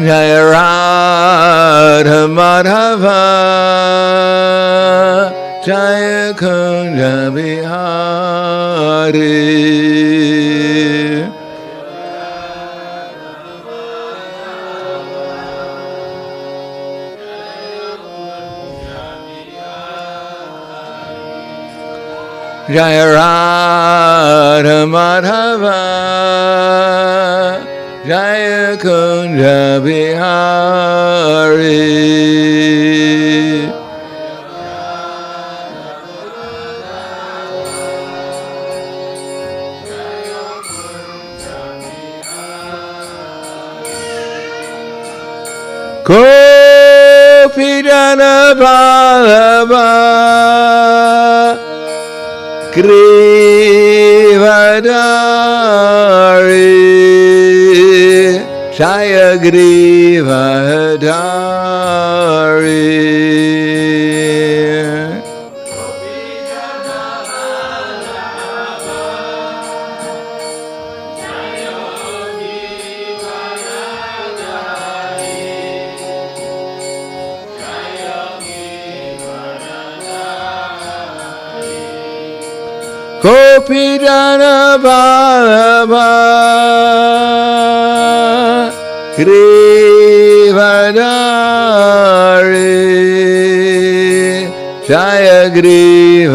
Jaya Radha Madhava Jaya Kunja Bihari Jaya Radha Madhava Jaya Kunja Bihari Gopijana Vallabha Grivadari Jaya Grivadari Gopijana Vallabha Grivadari Jaya Grivadari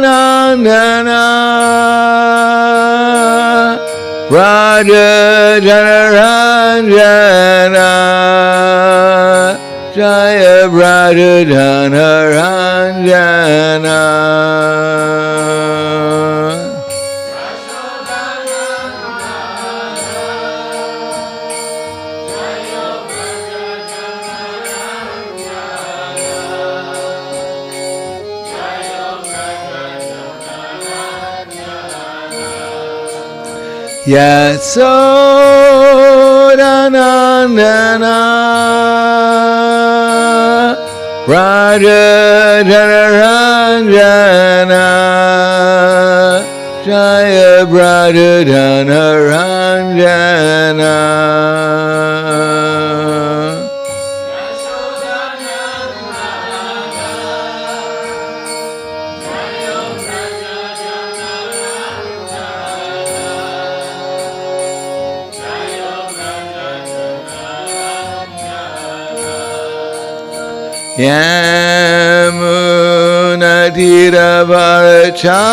Yasodanandana Raja Janaranjana Jaya Raja Janaranjana Yasodanandana Raja Janaranjana Jaya Raja Janaranjana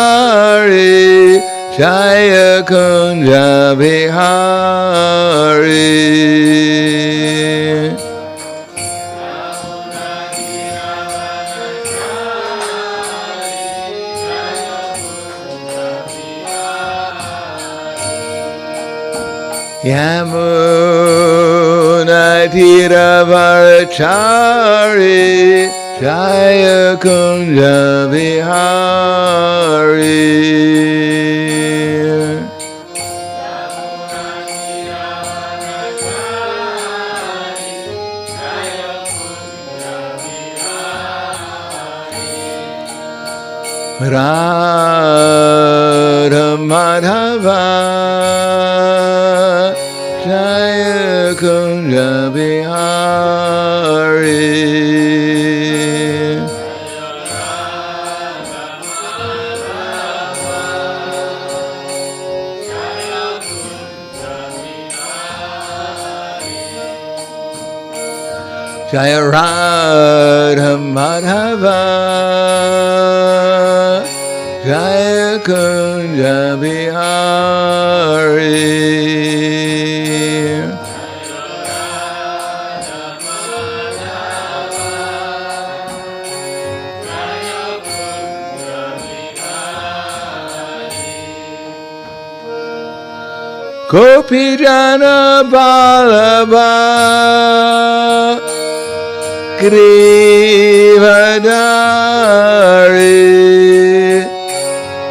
Yamunatiravarachari Jaya Kunja Bihari Yamunatiravarachari Jaya Kunja Bihari Radha Madhava Jaya Kunja Bihari Jaya Radha Madhava Jaya Kunja Bihari Gopijana Vallabha Grivadari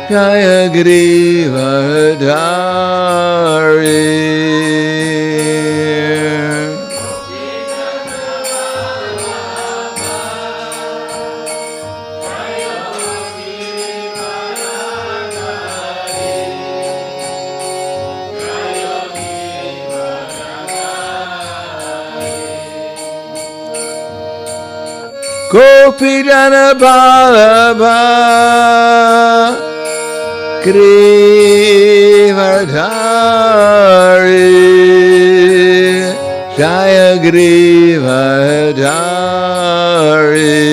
Jaya Girivardhari. Gopijana Ballabha Girivardhari. Jaya Girivardhari.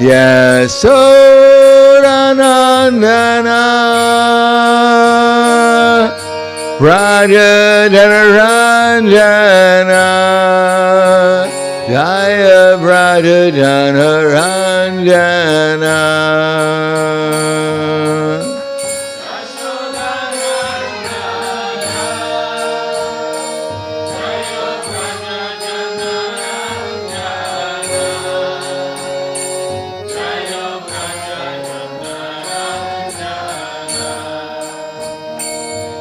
Yasodanandana Raja Janaranjana Jaya Raja Janaranjana.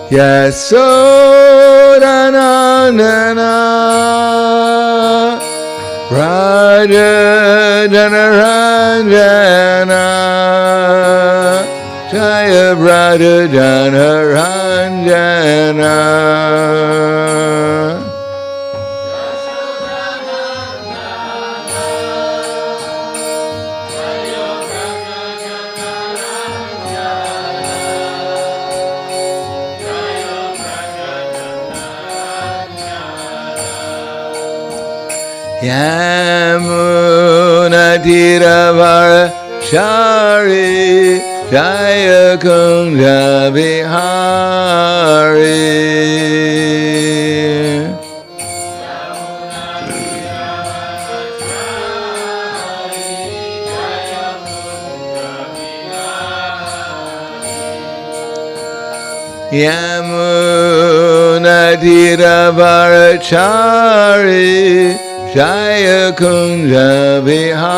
Yasodanandana Raja Janaranjana Jaya Raja Janaranjana. Yamunatiravarshari Jaya Kunja Vihari. Yamunatiravarshari Jaya Kunja Vihari.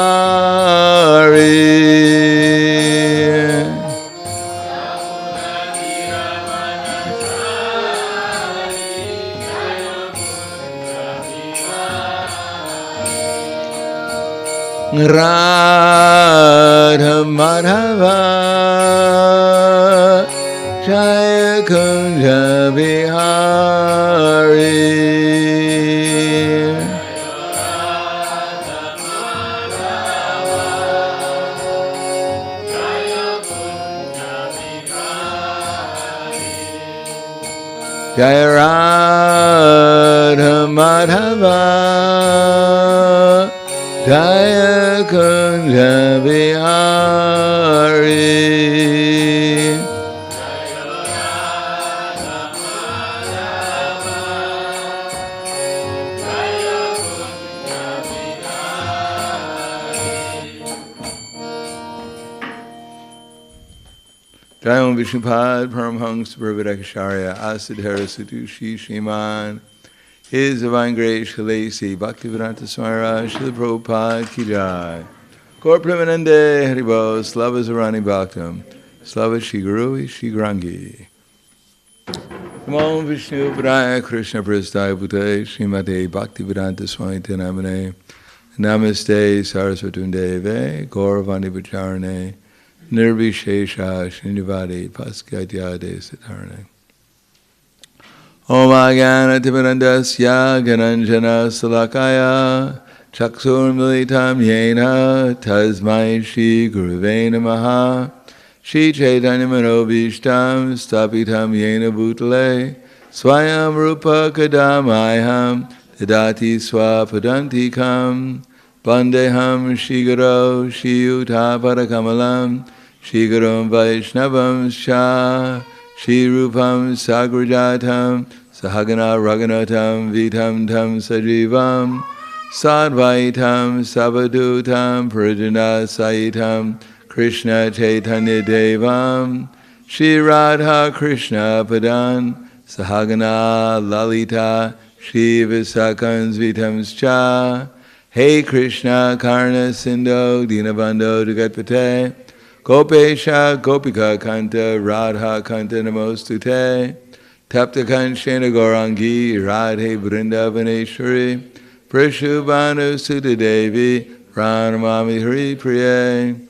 Radha Madhava Jaya Kunja Vihari. Jaya Radha Madhava Jaya Kunja Vihari. Jayam Vishnupad Paramhangsa Prabhudakacharya Asadhara Satushi Shriman His Divine Grace Shalasi Bhaktivedanta Swami Srila Prabhupada Ki Jai. Gaur Premanande Haribol Slava Zarani Bhaktam Slava Shri Guru Shri Grangi. Namo Vishnu Padaya Krishna Prasthaya Bhutale Srimate Bhaktivedanta Swami Tenamane Namaste Sarasvatundeve Gauravani Bacharane Nirvishesha Srinivadi Paskatyade Siddharane. Om Agana Timirandasya Gananjana Salakaya Chaksur Militam Yena Tasmai Shri Guruve Namaha Shri Chaitanya Manobishtam Stapitam Yena Bhutale Swayam Rupa Kadamayam Tadati Swapadantikam Bandeham Shri Guru Shri Utapadakamalam Shri Gurum Vaishnavam Shah Shri Rupam Sagrajatam Sahagana Raghunatam Vitam Tam Sajivam Sadvaitam Savadutam Prajana Saitam Krishna Chaitanya Devam Shri Radha Krishna Padan Sahagana Lalita Shri Visakans Vitamscha Hey Krishna Karna Sindho Dinabandho Jagatpate Gopesha Gopika Kanta Radha Kanta Namostute Tapta Kanshena Gaurangi Radhe Vrindavaneshwari Prashubhanu Sudha Devi Pranamami Hari Priye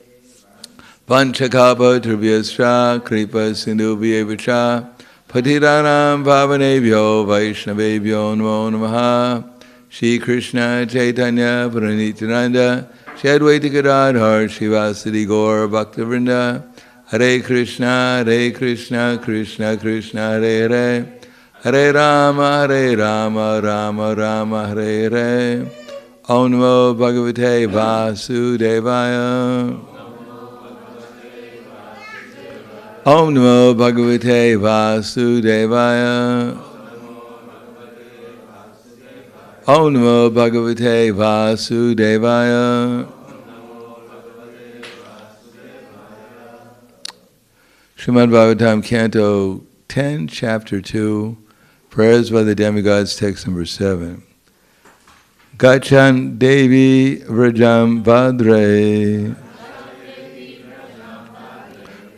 Panchakapa Tribhyascha Kripa Sindhu Vyevacha Patiranam Pavanebhyo Vaishnavebhyo Namo Namaha Shri Krishna Chaitanya Pranityananda Shri Advaita Gadadhar Shivasadi Gaur Bhaktivinoda Hare Krishna Krishna Krishna Hare Hare Hare Rama Rama Rama Hare Hare Om Namo Bhagavate Vasudevaya Om Namo Bhagavate Vasudevaya Om Namo Bhagavate Vasudevaya Srimad Bhagavatam, Canto 10, Chapter 2, Prayers by the Demigods, text number 7. Gachan Devi Vrajam Vadre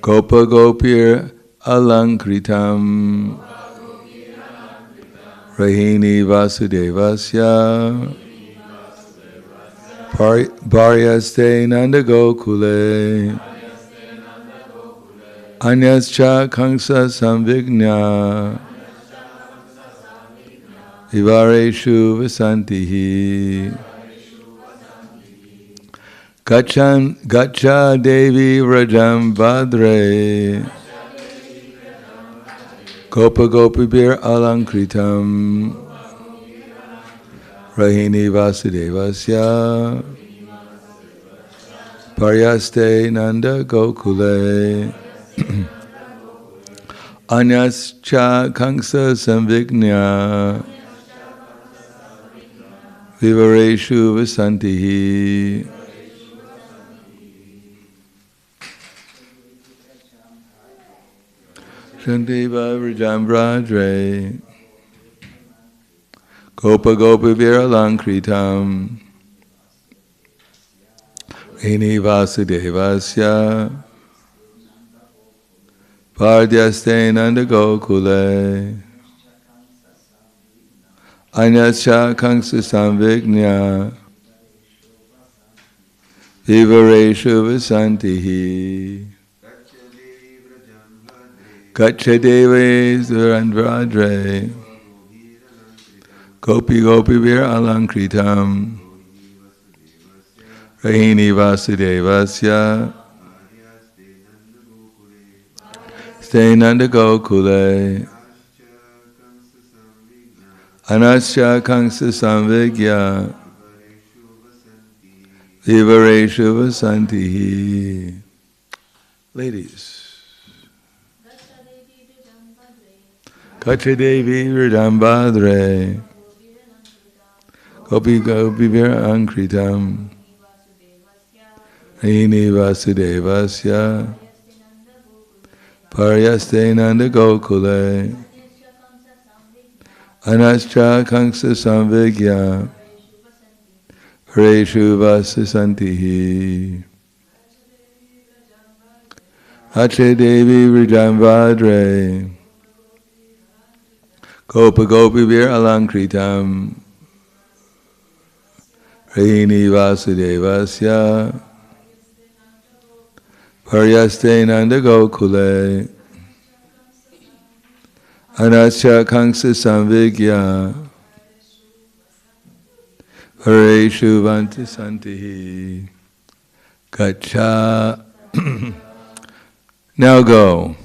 Gopa Gopir Alankritam Rahini Vasudevasya Bharyaste Nanda Gokule Anyascha Kangsa Samvigna Vivareshu Vasantihi Gacha Devi Vrajam Vadre Gopa Gopibir Alankritam Rahini Vasudevasya Paryaste Nanda Gokule Anyascha Kangsa Samvigna Vivareshu Vasantihi. Shanteva Vrajam Vradre Gopa Gopa Viralankritam Rini Vasudevasya Pardyaste Nanda Gokule Anyascha Kangsa Samvigna Vivareshu Vasantihi. Gacha Devi Vrajam Gopi Gopi Vir Alankritam Rahini Vasudevasya Ste Nanda Gokule Anasya Kangsa Samvigya Vivareshu Vasantihi. Ladies. Gacha Devi Vrajam Vadre Gopi Gopi Vir Ankritam Rahini Vasudevasya Paryaste Nanda Gokule Anascha Kangsa Samvigya Vivareshu Vasantihi. Gacha Devi Vrajam Vadre Gopa Gopi Vir Alankritam Rahini Vasudevasya Paryaste Nanda Gokule Anasya Kangsa Samvigya Vivareshu Vasantihi. Gacha. Now go.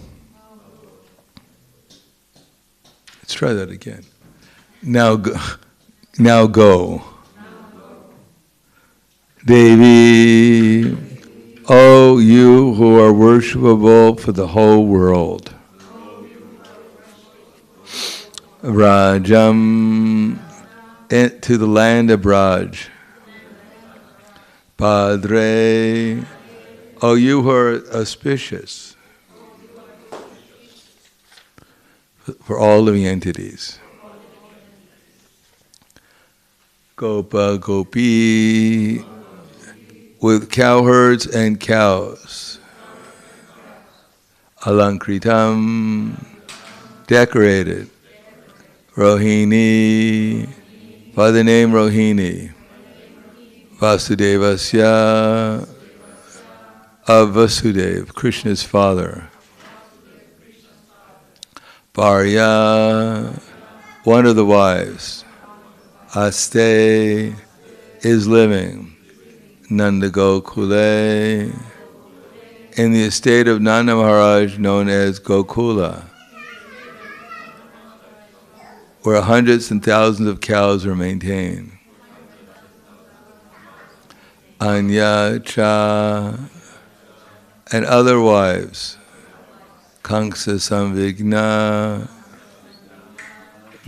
Let's try that again. Now go. Now go. Devi, O you who are worshipable for the whole world. Vrajam to the land of Braj. Padre, O you who are auspicious for all living entities. Gopa, Gopi, with cowherds and cows. Alankritam, decorated. Rohini, by the name Rohini. Vasudevasya, of Vasudev, Krishna's father. Bharya, one of the wives. Aste, is living. Nanda Gokule, in the estate of Nanda Maharaj known as Gokula, where hundreds and thousands of cows are maintained. Anya Cha, and other wives. Kamsa Samvigna,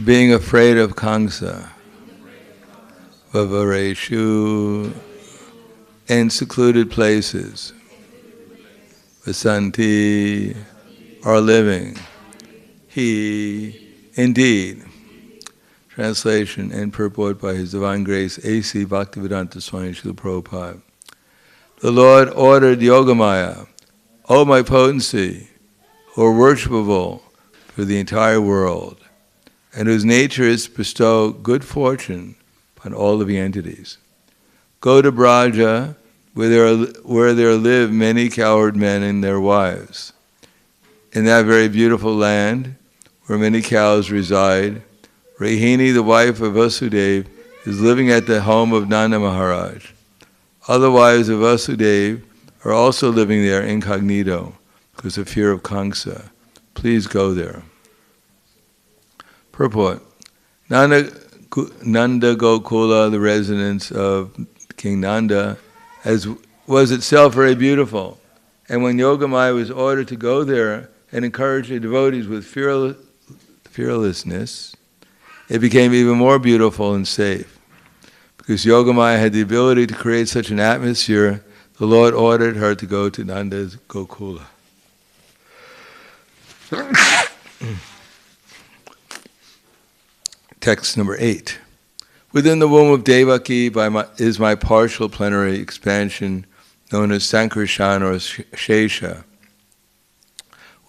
being afraid of Kamsa. Vavareshu, in secluded places. Vasanti, are living. He, indeed. Translation and purport by His Divine Grace A.C. Bhaktivedanta Swami Srila Prabhupada. The Lord ordered Yogamaya, O my potency, who are worshipable for the entire world, and whose nature is to bestow good fortune upon all living entities. Go to Braja, where there live many cowherd men and their wives. In that very beautiful land, where many cows reside, Rahini, the wife of Vasudeva, is living at the home of Nanda Maharaj. Other wives of Vasudeva are also living there incognito because of fear of Kamsa. Please go there. Purport. Nanda Gokula, the residence of King Nanda, was itself very beautiful. And when Yogamaya was ordered to go there and encourage the devotees with fearlessness, it became even more beautiful and safe. Because Yogamaya had the ability to create such an atmosphere, the Lord ordered her to go to Nanda's Gokula. Text number 8. Within the womb of Devaki is my partial plenary expansion known as Sankarshan or Shesha.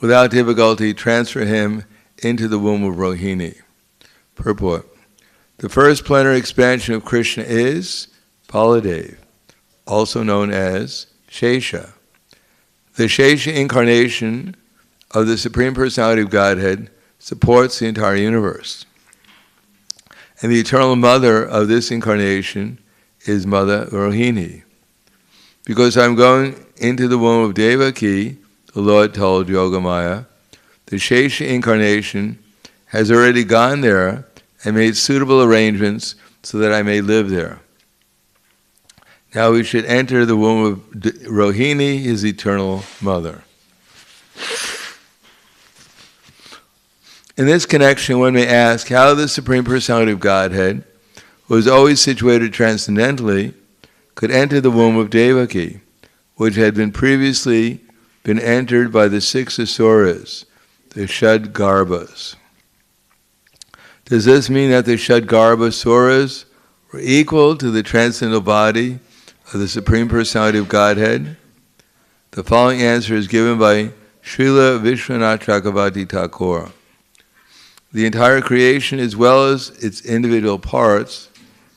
Without difficulty, transfer him into the womb of Rohini. Purport. The first plenary expansion of Krishna is Baladev, also known as Shesha. The Shesha incarnation of the Supreme Personality of Godhead supports the entire universe. And the eternal mother of this incarnation is Mother Rohini. Because I'm going into the womb of Devaki, the Lord told Yogamaya, the Shesha incarnation has already gone there and made suitable arrangements so that I may live there. Now we should enter the womb of Rohini, his eternal mother. In this connection, one may ask how the Supreme Personality of Godhead, who is always situated transcendentally, could enter the womb of Devaki, which had previously been entered by the 6 asuras, the Shadgarbhas. Does this mean that the Shadgarbha asuras were equal to the transcendental body of the Supreme Personality of Godhead? The following answer is given by Srila Vishwanath Chakravarti Thakur. The entire creation, as well as its individual parts,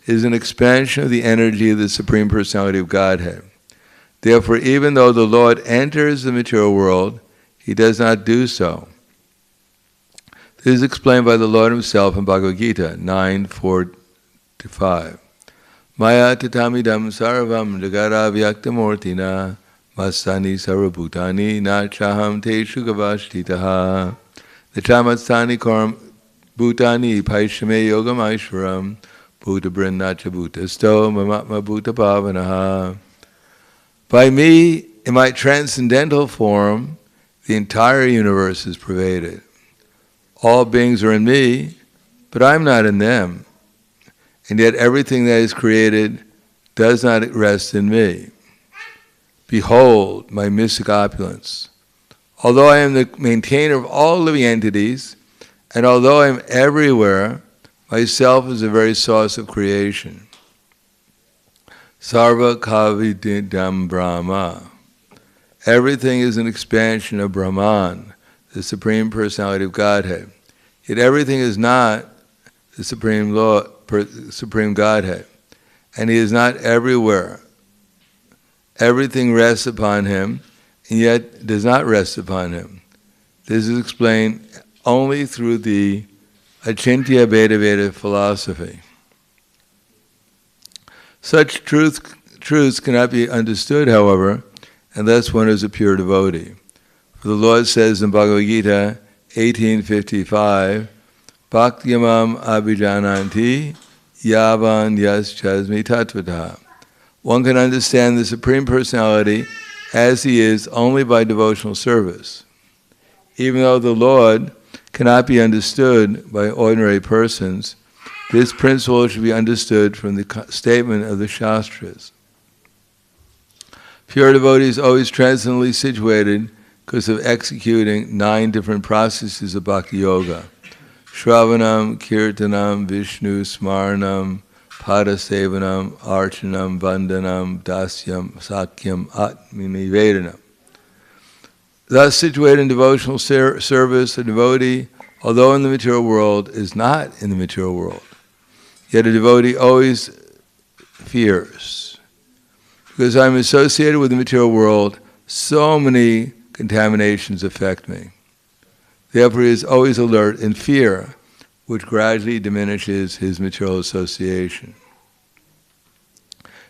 is an expansion of the energy of the Supreme Personality of Godhead. Therefore, even though the Lord enters the material world, He does not do so. This is explained by the Lord Himself in Bhagavad Gita 9:4-5. Maya tatamidam sarvam jagara vyaktamurtina masani sarvabhutani na chaham teshu gavashtitaha nachamatsani karam bhutani paishame yogam aishwaram bhuta brinnacha bhutasto mamatma bhuta pavanaha. By me, in my transcendental form, the entire universe is pervaded. All beings are in me, but I'm not in them. and yet everything that is created does not rest in me. Behold my mystic opulence. Although I am the maintainer of all living entities, and although I am everywhere, myself is the very source of creation. Sarva kavididam Brahma. Everything is an expansion of Brahman, the Supreme Personality of Godhead. Yet everything is not the Supreme Lord, Supreme Godhead, and He is not everywhere. Everything rests upon Him, and yet does not rest upon Him. This is explained only through the Achintya Bheda philosophy. Such truths cannot be understood, however, unless one is a pure devotee. For the Lord says in Bhagavad Gita 18:55, Bhakti-yamam abhijananti yavan yaschasmi tattvata. One can understand the Supreme Personality as He is only by devotional service. Even though the Lord cannot be understood by ordinary persons, this principle should be understood from the statement of the Shastras. Pure devotees always transcendently situated because of executing 9 different processes of bhakti-yoga. Shravanam, Kirtanam, Vishnu, Smaranam, Padasevanam, Archanam, Vandanam, Dasyam, Sakyam, Atmanivedanam. Thus situated in devotional service, a devotee, although in the material world, is not in the material world. Yet a devotee always fears. Because I'm associated with the material world, so many contaminations affect me. Therefore he is always alert in fear, which gradually diminishes his material association.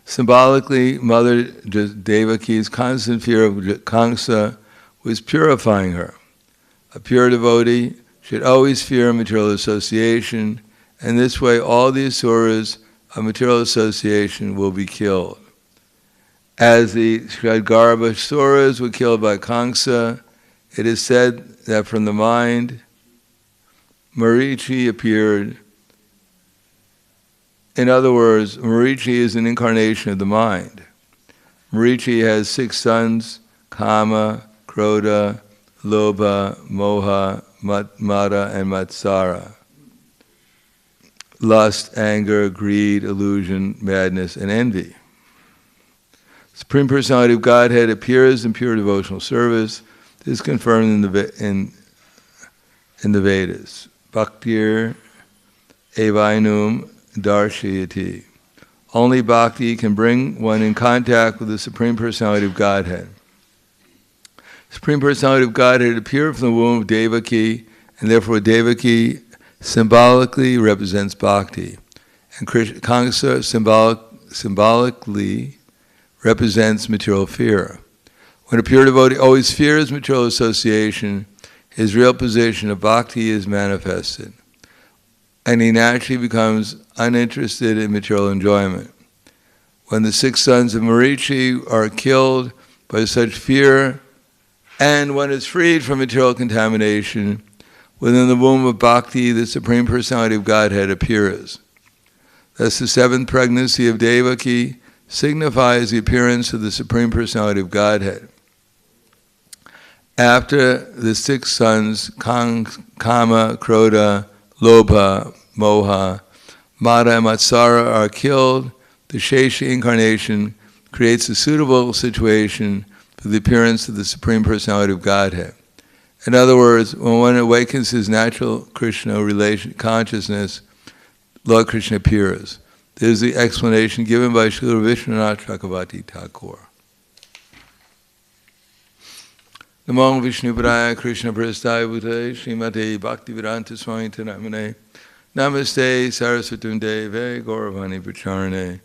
Symbolically, Mother Devaki's constant fear of Kamsa was purifying her. A pure devotee should always fear material association, and this way all the asuras of material association will be killed. As the Shradgarbha asuras were killed by Kamsa, it is said that from the mind, Marichi appeared. In other words, Marichi is an incarnation of the mind. Marichi has 6 sons, Kama, Krodha, Lobha, Moha, Mada, and Matsara. Lust, anger, greed, illusion, madness, and envy. Supreme Personality of Godhead appears in pure devotional service. This is confirmed in the Vedas. Bhaktir evainum darshayati. Only bhakti can bring one in contact with the Supreme Personality of Godhead. Supreme Personality of Godhead appeared from the womb of Devaki, and therefore Devaki symbolically represents bhakti, and Kamsa symbolically represents material fear. When a pure devotee always fears material association, his real position of bhakti is manifested, and he naturally becomes uninterested in material enjoyment. When the 6 sons of Marichi are killed by such fear, and one is freed from material contamination, within the womb of bhakti, the Supreme Personality of Godhead appears. Thus the 7th pregnancy of Devaki signifies the appearance of the Supreme Personality of Godhead. After the 6 sons, Kama, Krodha, Lobha, Moha, Mada, and Matsara are killed, the Shesha incarnation creates a suitable situation for the appearance of the Supreme Personality of Godhead. In other words, when one awakens his natural Krishna consciousness, Lord Krishna appears. This is the explanation given by Srila Vishwanath Chakravarti Thakur. Namo Vishnupadaya Krishna Prasthaya Bhutale Srimate Bhaktivedanta Swami Namane Namaste Saraswatam Deve Gauravani Pacharane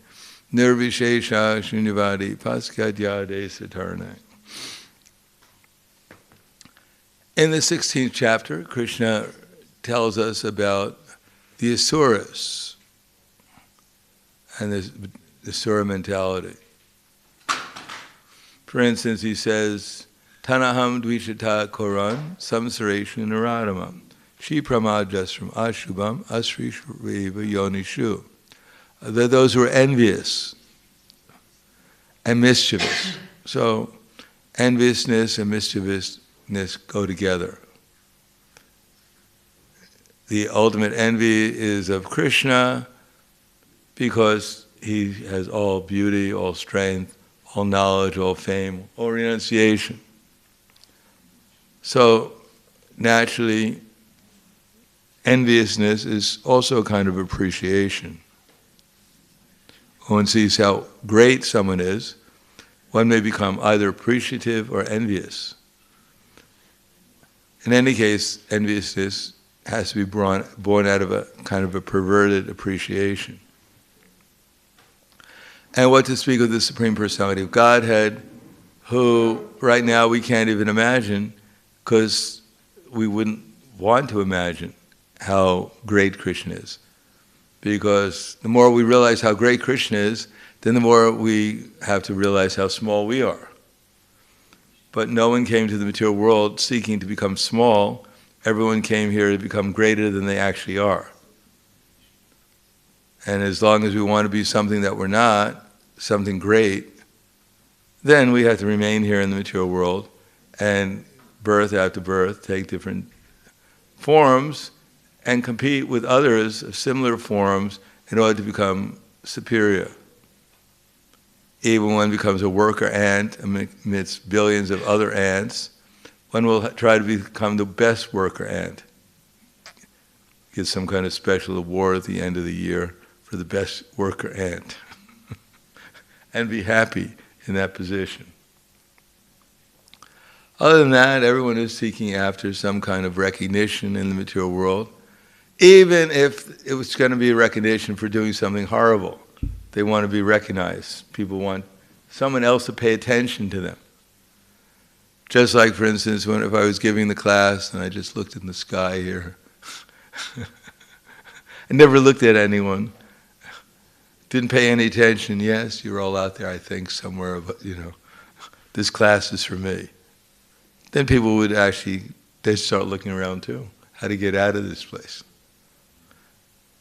Nirvishesha Shunyavadi Paskadyade Satarane. In the 16th chapter, Krishna tells us about the asuras and the asura mentality. For instance, he says, Tanaham dvishata koran samsareshu naradamam shi pramadjasram ashubam asrishriva yonishu They're those who are envious and mischievous. So enviousness and mischievousness go together. The ultimate envy is of Krishna because he has all beauty, all strength, all knowledge, all fame, all renunciation. So naturally, enviousness is also a kind of appreciation. When one sees how great someone is, one may become either appreciative or envious. In any case, enviousness has to be born out of a kind of a perverted appreciation. And what to speak of the Supreme Personality of Godhead, who right now we can't even imagine, because we wouldn't want to imagine how great Krishna is. Because the more we realize how great Krishna is, then the more we have to realize how small we are. But no one came to the material world seeking to become small. Everyone came here to become greater than they actually are. And as long as we want to be something that we're not, something great, then we have to remain here in the material world and birth after birth take different forms and compete with others of similar forms in order to become superior. Even when one becomes a worker ant amidst billions of other ants, one will try to become the best worker ant. Get some kind of special award at the end of the year for the best worker ant. And be happy in that position. Other than that, everyone is seeking after some kind of recognition in the material world, even if it was going to be a recognition for doing something horrible. They want to be recognized. People want someone else to pay attention to them. Just like, for instance, if I was giving the class and I just looked in the sky here, I never looked at anyone, didn't pay any attention. Yes, you're all out there, I think, somewhere, but, this class is for me. Then people would they'd start looking around too, how to get out of this place.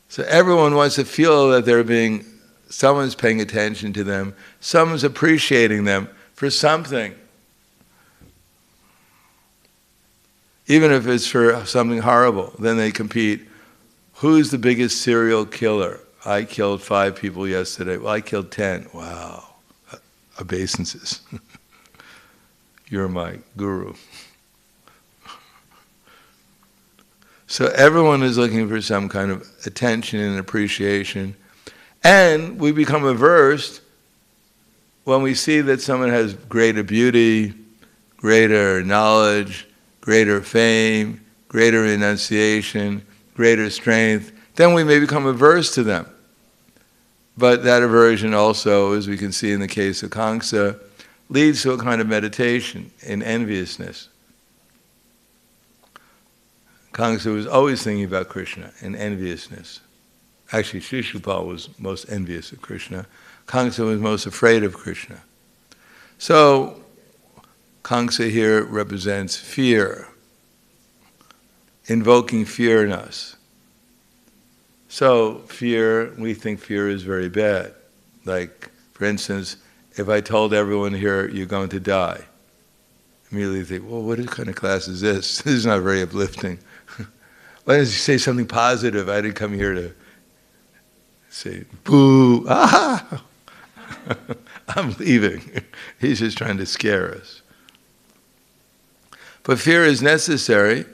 So everyone wants to feel that someone's paying attention to them, someone's appreciating them for something. Even if it's for something horrible, then they compete. Who's the biggest serial killer? I killed 5 people yesterday. Well, I killed 10. Wow. Obeisances. You're my guru. So everyone is looking for some kind of attention and appreciation. And we become averse when we see that someone has greater beauty, greater knowledge, greater fame, greater renunciation, greater strength. Then we may become averse to them. But that aversion also, as we can see in the case of Kamsa, leads to a kind of meditation in enviousness. Kamsa was always thinking about Krishna in enviousness. Actually, Shishupal was most envious of Krishna. Kamsa was most afraid of Krishna. So, Kamsa here represents fear, invoking fear in us. So, fear, we think fear is very bad. Like, for instance, if I told everyone here, you're going to die, immediately think, well, what kind of class is this? This is not very uplifting. Why don't you say something positive? I didn't come here to say, boo, ah! I'm leaving. He's just trying to scare us. But fear is necessary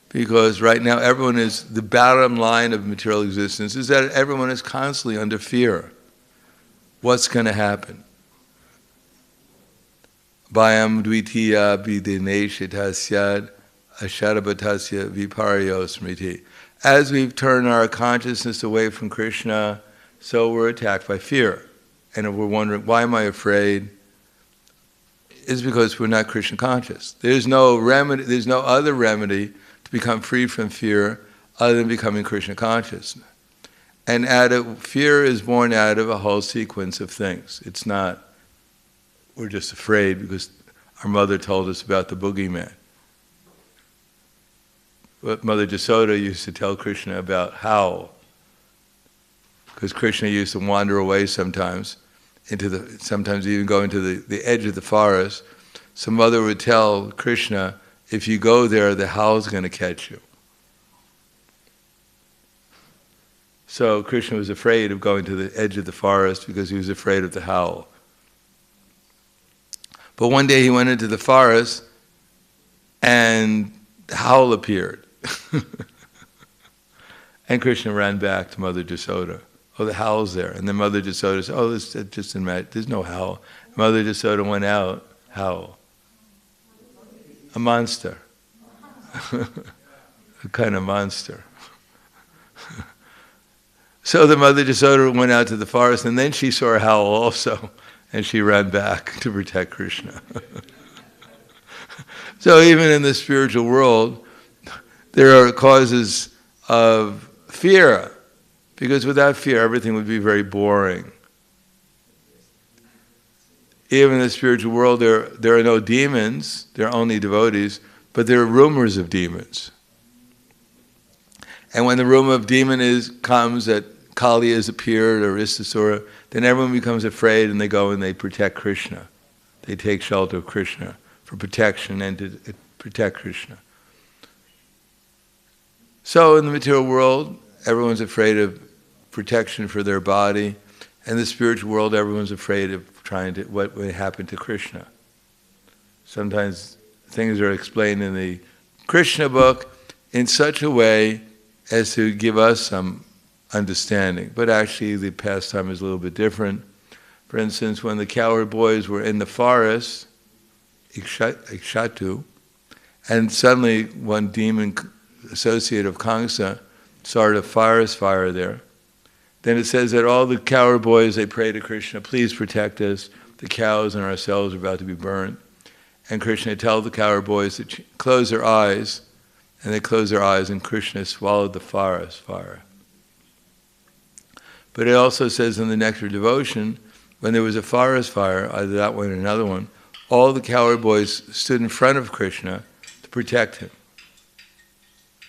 because right now the bottom line of material existence is that everyone is constantly under fear. What's going to happen? Bhayam dvitiya vidineshitas syad asharabatasya viparyo smriti. As we've turned our consciousness away from Krishna, so we're attacked by fear. And if we're wondering, why am I afraid? It's because we're not Krishna conscious. There's no remedy, there's no other remedy to become free from fear other than becoming Krishna conscious. And fear is born out of a whole sequence of things. It's not, we're just afraid because our mother told us about the boogeyman. But Mother Jasoda used to tell Krishna about Howl. because Krishna used to wander away sometimes, sometimes even go into the edge of the forest. So mother would tell Krishna, if you go there, the howl's going to catch you. So Krishna was afraid of going to the edge of the forest because he was afraid of the howl. But one day he went into the forest and the howl appeared. And Krishna ran back to Mother Jasoda. Oh, the howl's there. And then Mother Jasoda said, oh, this just there's no howl. Mother Jasoda went out, howl. A monster. A kind of monster. So the Mother Jasoda went out to the forest, and then she saw a howl also, and she ran back to protect Krishna. So even in the spiritual world, there are causes of fear, because without fear, everything would be very boring. Even in the spiritual world, there are no demons, there are only devotees, but there are rumors of demons. And when the rumor of demon comes that Kali has appeared or Istasura, then everyone becomes afraid and they go and they protect Krishna. They take shelter of Krishna for protection and to protect Krishna. So in the material world, everyone's afraid of protection for their body. In the spiritual world, everyone's afraid of what would happen to Krishna. Sometimes things are explained in the Krishna book in such a way as to give us some understanding. But actually the pastime is a little bit different. For instance, when the cowherd boys were in the forest, Ikshatu, and suddenly one demon associate of Kamsa started a forest fire there. Then it says that all the cowherd boys, they pray to Krishna, please protect us. The cows and ourselves are about to be burned. And Krishna told the cowherd boys to close their eyes. And they closed their eyes and Krishna swallowed the forest fire. But it also says in the Nectar Devotion, when there was a forest fire, either that one or another one, all the cowherd boys stood in front of Krishna to protect him.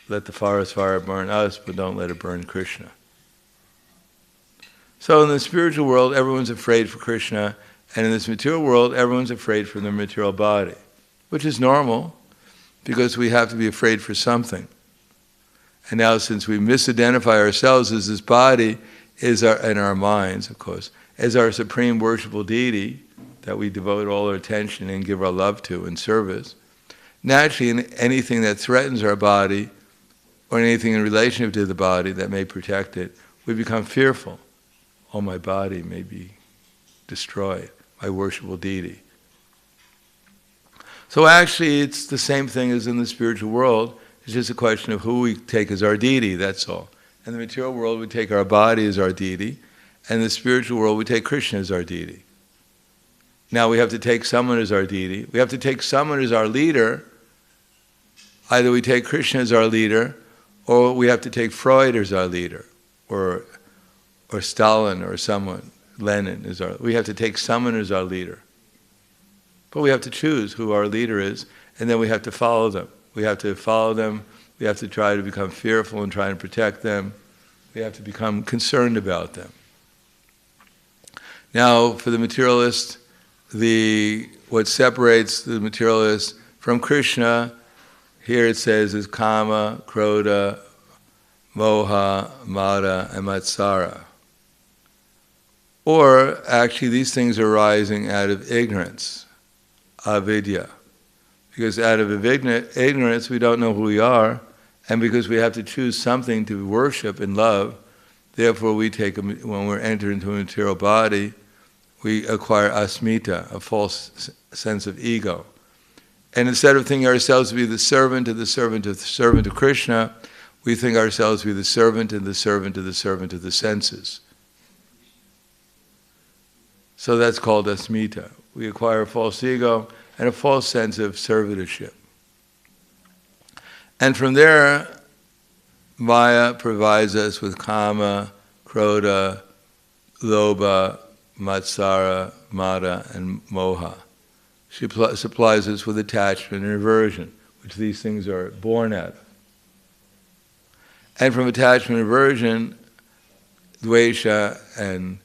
Let the forest fire burn us, but don't let it burn Krishna. So in the spiritual world, everyone's afraid for Krishna, and in this material world, everyone's afraid for their material body, which is normal, because we have to be afraid for something. And now since we misidentify ourselves as this body, and our minds, of course, as our supreme worshipful deity that we devote all our attention and give our love to in service, naturally anything that threatens our body or anything in relationship to the body that may protect it, we become fearful. Oh, my body may be destroyed, my worshipful deity. So actually it's the same thing as in the spiritual world. It's just a question of who we take as our deity, that's all. In the material world we take our body as our deity, and in the spiritual world we take Krishna as our deity. Now we have to take someone as our deity. We have to take someone as our leader. Either we take Krishna as our leader, or we have to take Freud as our leader, or Stalin or someone, Lenin as our. We have to take someone as our leader. But we have to choose who our leader is, and then we have to follow them. We have to follow them. We have to try to become fearful and try and protect them. We have to become concerned about them. Now, for the materialist, what separates the materialist from Krishna, here it says, is kama, krodha, moha, mada, and matsara. Or, actually, these things are arising out of ignorance, avidya. Because out of ignorance, we don't know who we are, and because we have to choose something to worship and love, therefore when we're entered into a material body, we acquire asmita, a false sense of ego. And instead of thinking ourselves to be the servant of the servant of the servant of Krishna, we think ourselves to be the servant and the servant of the servant of the senses. So that's called asmita. We acquire a false ego and a false sense of servitorship. And from there, Maya provides us with kama, krodha, lobha, matsara, mada, and moha. She supplies us with attachment and aversion, which these things are born out of. And from attachment and aversion, dvesha and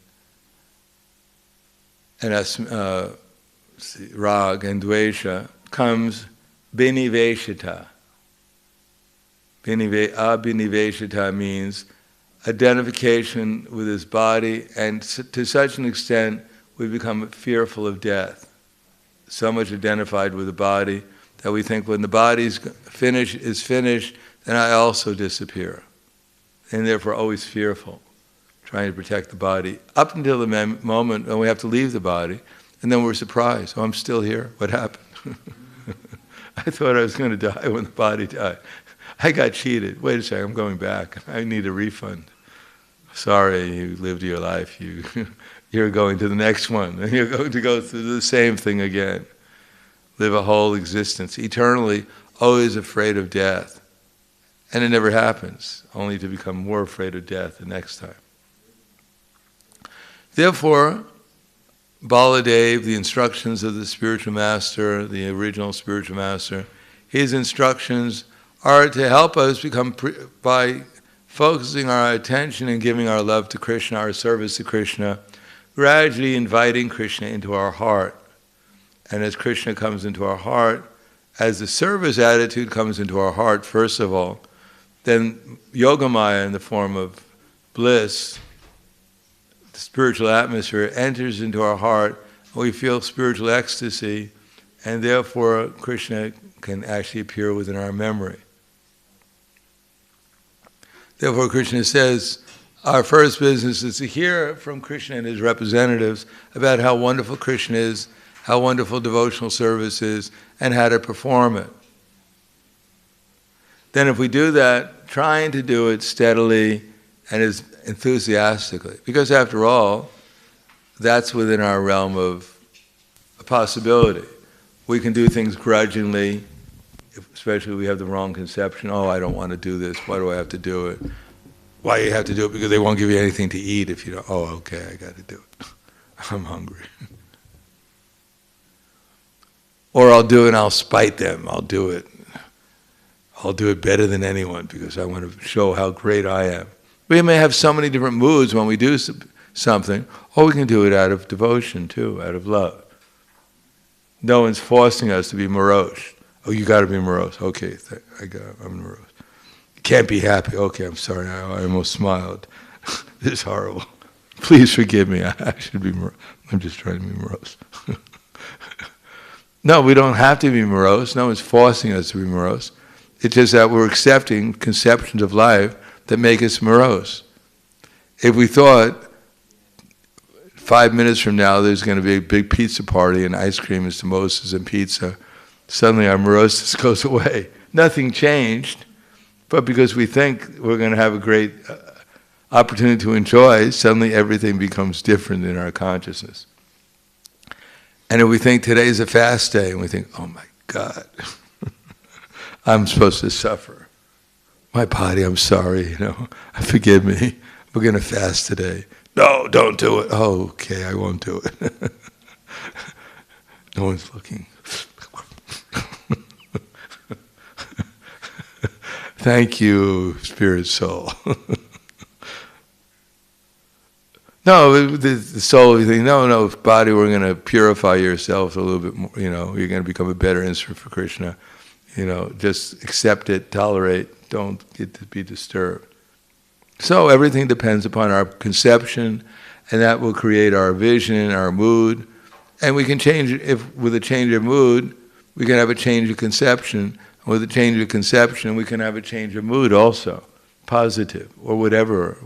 rag and dvesha comes biniveshita. Abhiniveshita means identification with his body, and to such an extent we become fearful of death. So much identified with the body that we think when the body is finished, then I also disappear. And therefore always fearful, trying to protect the body, up until the moment when we have to leave the body, and then we're surprised. Oh, I'm still here? What happened? I thought I was going to die when the body died. I got cheated. Wait a second, I'm going back. I need a refund. Sorry, you lived your life. You're going to the next one. And you're going to go through the same thing again. Live a whole existence, eternally, always afraid of death. And it never happens, only to become more afraid of death the next time. Therefore, Baladev, the instructions of the spiritual master, the original spiritual master, his instructions are to help us become, by focusing our attention and giving our love to Krishna, our service to Krishna, gradually inviting Krishna into our heart. And as Krishna comes into our heart, as the service attitude comes into our heart, first of all, then Yogamaya in the form of bliss, the spiritual atmosphere, enters into our heart, and we feel spiritual ecstasy, and therefore Krishna can actually appear within our memory. Therefore Krishna says, our first business is to hear from Krishna and his representatives about how wonderful Krishna is, how wonderful devotional service is, and how to perform it. Then if we do that, trying to do it steadily and as enthusiastically, because after all, that's within our realm of a possibility. We can do things grudgingly, especially if we have the wrong conception. Oh, I don't want to do this. Why do I have to do it? Why do you have to do it? Because they won't give you anything to eat if you don't. Oh, okay, I got to do it. I'm hungry. Or I'll do it and I'll spite them. I'll do it. I'll do it better than anyone because I want to show how great I am. We may have so many different moods when we do something, or we can do it out of devotion too, out of love. No one's forcing us to be morose. Oh, you got to be morose. Okay, I'm morose. Can't be happy. Okay, I'm sorry. I almost smiled. This is horrible. Please forgive me. I should be morose. I'm just trying to be morose. No, we don't have to be morose. No one's forcing us to be morose. It's just that we're accepting conceptions of life that make us morose. If we thought 5 minutes from now there's going to be a big pizza party and ice cream and samosas and pizza, suddenly our moroseness goes away. Nothing changed, but because we think we're going to have a great opportunity to enjoy, suddenly everything becomes different in our consciousness. And if we think today's a fast day, and we think, oh my God, I'm supposed to suffer. My body, I'm sorry, forgive me. We're going to fast today. No, don't do it. Oh, okay, I won't do it. No one's looking. Thank you, spirit soul. No, the soul, you think, no, body, we're going to purify yourself a little bit more, you're going to become a better instrument for Krishna. Just accept it, tolerate, don't get to be disturbed. So everything depends upon our conception, and that will create our vision, our mood. And we can change, with a change of mood, we can have a change of conception. And with a change of conception, we can have a change of mood also, positive, or whatever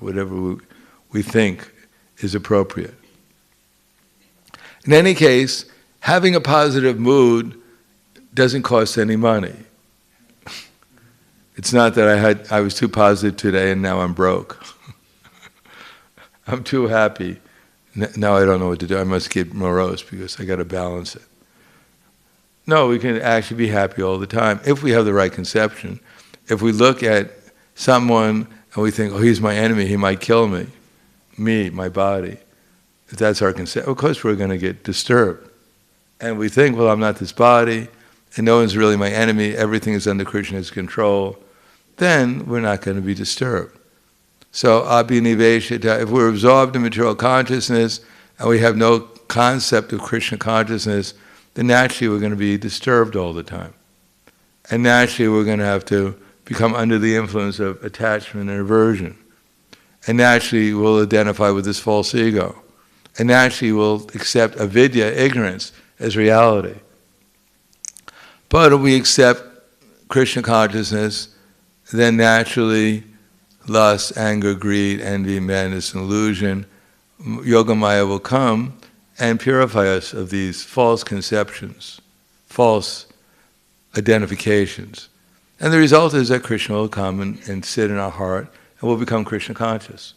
we think is appropriate. In any case, having a positive mood doesn't cost any money. It's not that I was too positive today and now I'm broke. I'm too happy. Now I don't know what to do. I must get morose because I got to balance it. No, we can actually be happy all the time if we have the right conception. If we look at someone and we think, oh, he's my enemy, he might kill me, my body. If that's our conception, of course we're going to get disturbed. And we think, well, I'm not this body, and no one's really my enemy, everything is under Krishna's control, then we're not going to be disturbed. So abhiniveshita, if we're absorbed in material consciousness and we have no concept of Krishna consciousness, then naturally we're going to be disturbed all the time. And naturally we're going to have to become under the influence of attachment and aversion. And naturally we'll identify with this false ego. And naturally we'll accept avidya, ignorance, as reality. But if we accept Krishna consciousness, then naturally lust, anger, greed, envy, madness, and illusion, Yogamaya will come and purify us of these false conceptions, false identifications. And the result is that Krishna will come and sit in our heart and we'll become Krishna conscious.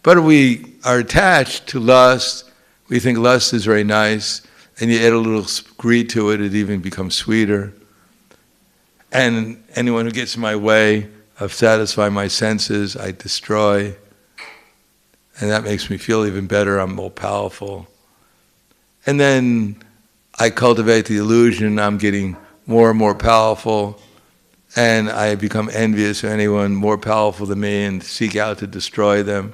But if we are attached to lust, we think lust is very nice, and you add a little greed to it, it even becomes sweeter. And anyone who gets in my way of satisfying my senses, I destroy. And that makes me feel even better, I'm more powerful. And then I cultivate the illusion I'm getting more and more powerful, and I become envious of anyone more powerful than me and seek out to destroy them.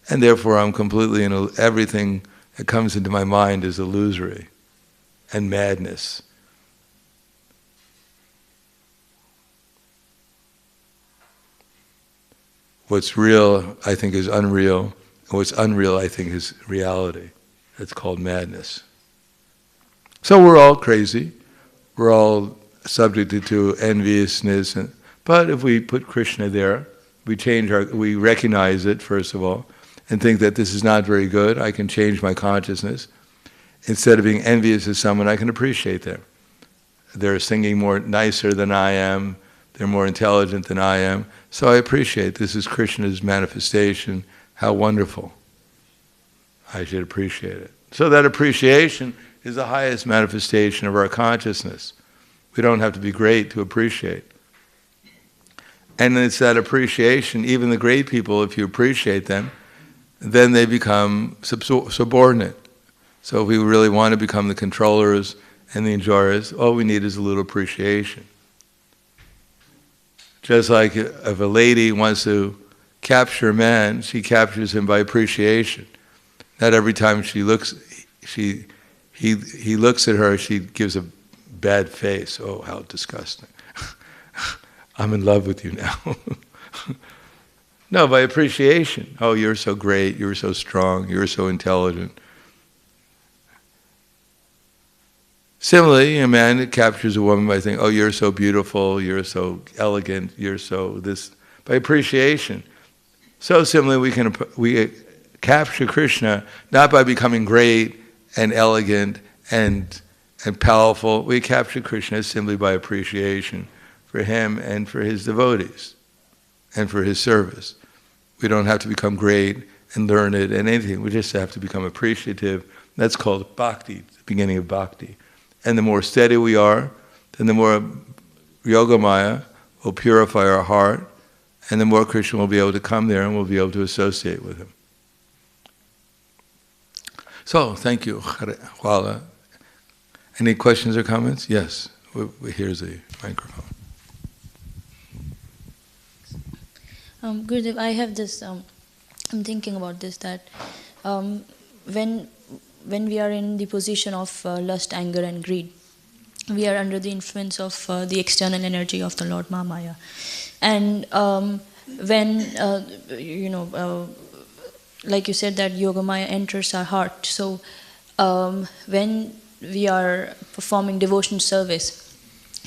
And therefore I'm completely everything that comes into my mind is illusory and madness. What's real, I think, is unreal, and what's unreal, I think, is reality. That's called madness. So we're all crazy. We're all subjected to enviousness. But if we put Krishna there, we recognize it, first of all, and think that this is not very good, I can change my consciousness. Instead of being envious of someone, I can appreciate them. They're singing more nicer than I am. They're more intelligent than I am. So I appreciate this is Krishna's manifestation. How wonderful. I should appreciate it. So that appreciation is the highest manifestation of our consciousness. We don't have to be great to appreciate. And it's that appreciation, even the great people, if you appreciate them, then they become subordinate. So if we really want to become the controllers and the enjoyers, all we need is a little appreciation. Just like if a lady wants to capture a man, she captures him by appreciation. Not every time he looks at her, she gives a bad face. Oh, how disgusting. I'm in love with you now. No, by appreciation. Oh, you're so great, you're so strong, you're so intelligent. Similarly, a man captures a woman by saying, oh, you're so beautiful, you're so elegant, you're so this, by appreciation. So similarly, we capture Krishna not by becoming great and elegant and powerful. We capture Krishna simply by appreciation for him and for his devotees and for his service. We don't have to become great and learned and anything. We just have to become appreciative. That's called bhakti, the beginning of bhakti. And the more steady we are, then the more Yogamaya will purify our heart, and the more Krishna will be able to come there and we'll be able to associate with him. So, thank you. Hvala. Any questions or comments? Yes. Here's the microphone. Gurudev, I have this, I'm thinking about this, that when we are in the position of lust, anger and greed, we are under the influence of the external energy of the Lord Maya. And when, like you said, that Yogamaya enters our heart, so when we are performing devotion service,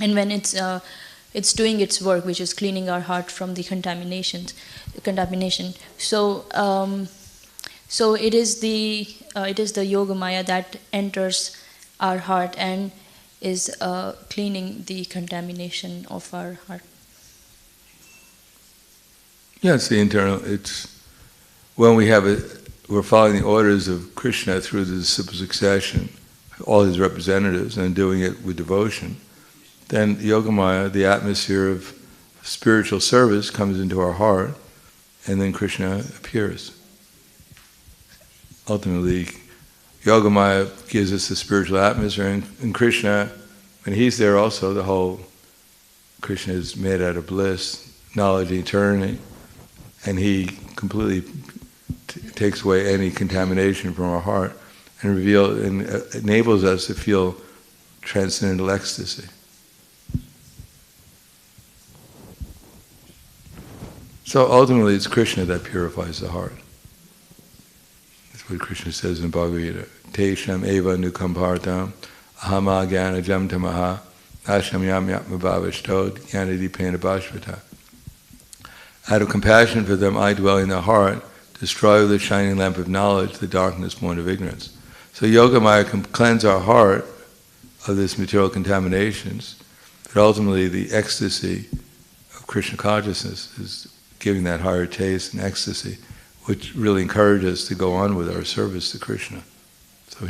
and when it's doing its work, which is cleaning our heart from the contamination. So it is the Yogamaya that enters our heart and is cleaning the contamination of our heart. Yes, the internal. It's when we're following the orders of Krishna through the succession, all his representatives, and doing it with devotion. Then Yogamaya, the atmosphere of spiritual service, comes into our heart, and then Krishna appears. Ultimately, Yogamaya gives us the spiritual atmosphere, and Krishna, when he's there also, the whole Krishna is made out of bliss, knowledge, eternity, and He completely takes away any contamination from our heart and enables us to feel transcendental ecstasy. So ultimately it's Krishna that purifies the heart. That's what Krishna says in Bhagavad Gita. Tesham eva nukampartam ahama jnana jam tamaha asham yam yatma bhavashtod jnanadipena bhashvata. Out of compassion for them I dwell in their heart, destroy with the shining lamp of knowledge the darkness born of ignorance. So Yoga Maya can cleanse our heart of this material contaminations, but ultimately the ecstasy of Krishna consciousness is giving that higher taste and ecstasy, which really encourages us to go on with our service to Krishna. So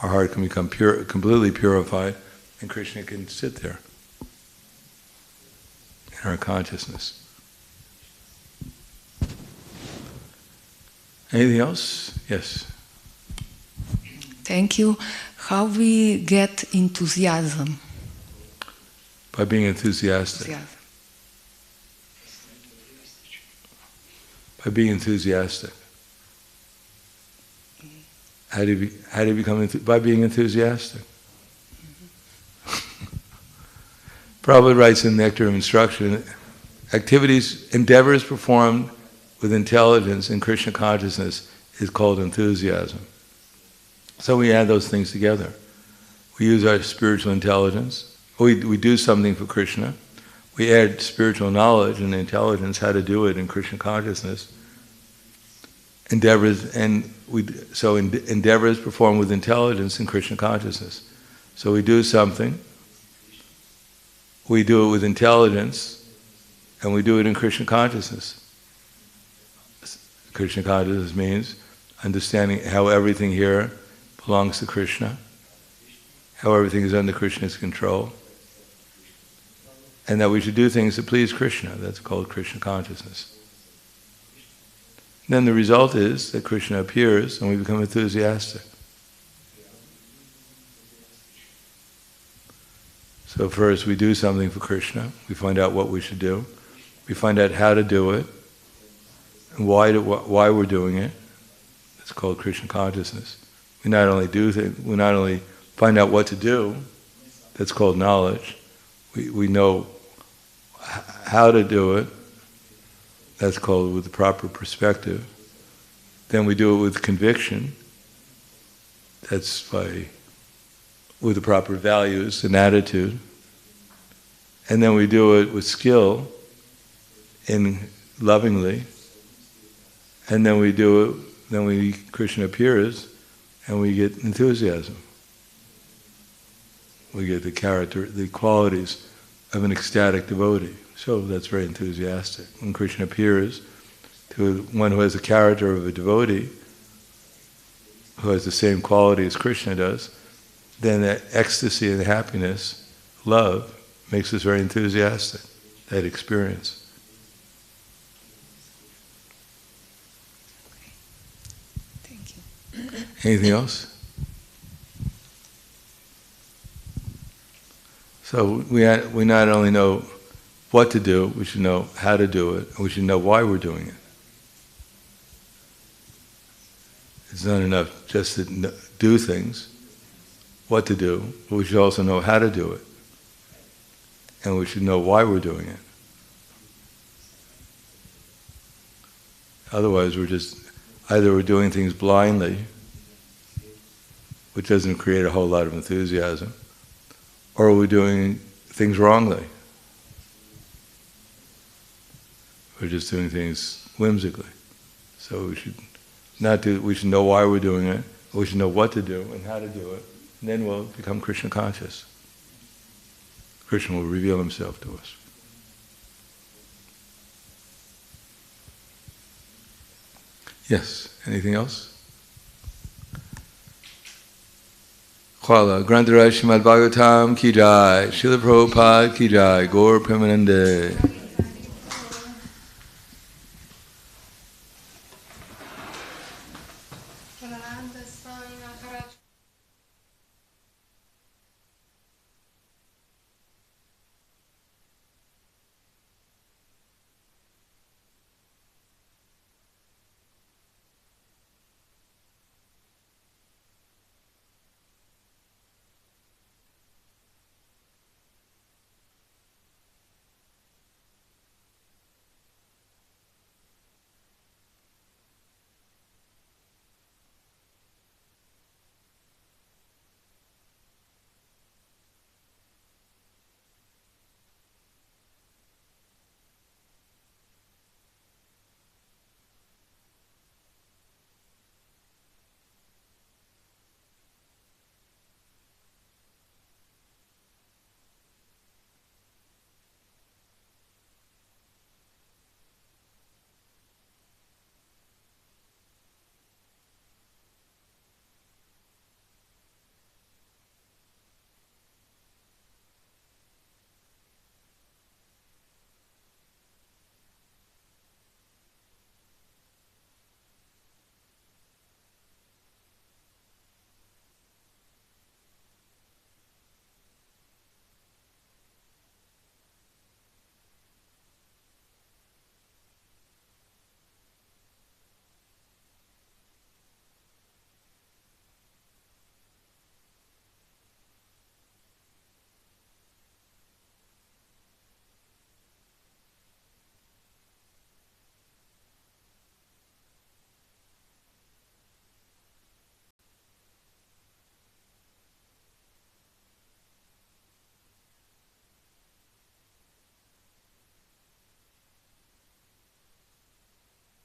our heart can become pure, completely purified, and Krishna can sit there in our consciousness. Anything else? Yes. Thank you. How we get enthusiasm? By being enthusiastic. By being enthusiastic. How do you become by being enthusiastic? Prabhupada writes in Nectar of Instruction, endeavors performed with intelligence in Krishna consciousness is called enthusiasm. So we add those things together. We use our spiritual intelligence. We do something for Krishna. We add spiritual knowledge and intelligence, how to do it in Krishna consciousness. Endeavors performed with intelligence in Krishna consciousness. So we do something, we do it with intelligence, and we do it in Krishna consciousness. Krishna consciousness means understanding how everything here belongs to Krishna, how everything is under Krishna's control, and that we should do things to please Krishna. That's called Krishna consciousness. Then the result is that Krishna appears and we become enthusiastic. So first we do something for Krishna, we find out what we should do, we find out how to do it, and why we're doing it. It's called Krishna consciousness. We not only do things, we not only find out what to do, that's called knowledge. We know how to do it, that's called with the proper perspective. Then we do it with conviction, that's with the proper values and attitude. And then we do it with skill, lovingly. And then we do it, Krishna appears, and we get enthusiasm. We get the qualities of an ecstatic devotee. So that's very enthusiastic. When Krishna appears to one who has the character of a devotee, who has the same quality as Krishna does, then that ecstasy and happiness, love, makes us very enthusiastic, that experience. Thank you. Anything else? So we not only know what to do, we should know how to do it, and we should know why we're doing it. It's not enough just to do things, what to do, but we should also know how to do it. And we should know why we're doing it. Otherwise either we're doing things blindly, which doesn't create a whole lot of enthusiasm, or we're doing things wrongly. We're just doing things whimsically. So we should know why we're doing it, we should know what to do and how to do it, and then we'll become Krishna conscious. Krishna will reveal himself to us. Yes, anything else? Khala, Grantaraj Srimad Bhagavatam ki jai, Srila Prabhupada ki jai, Gaur Premanande.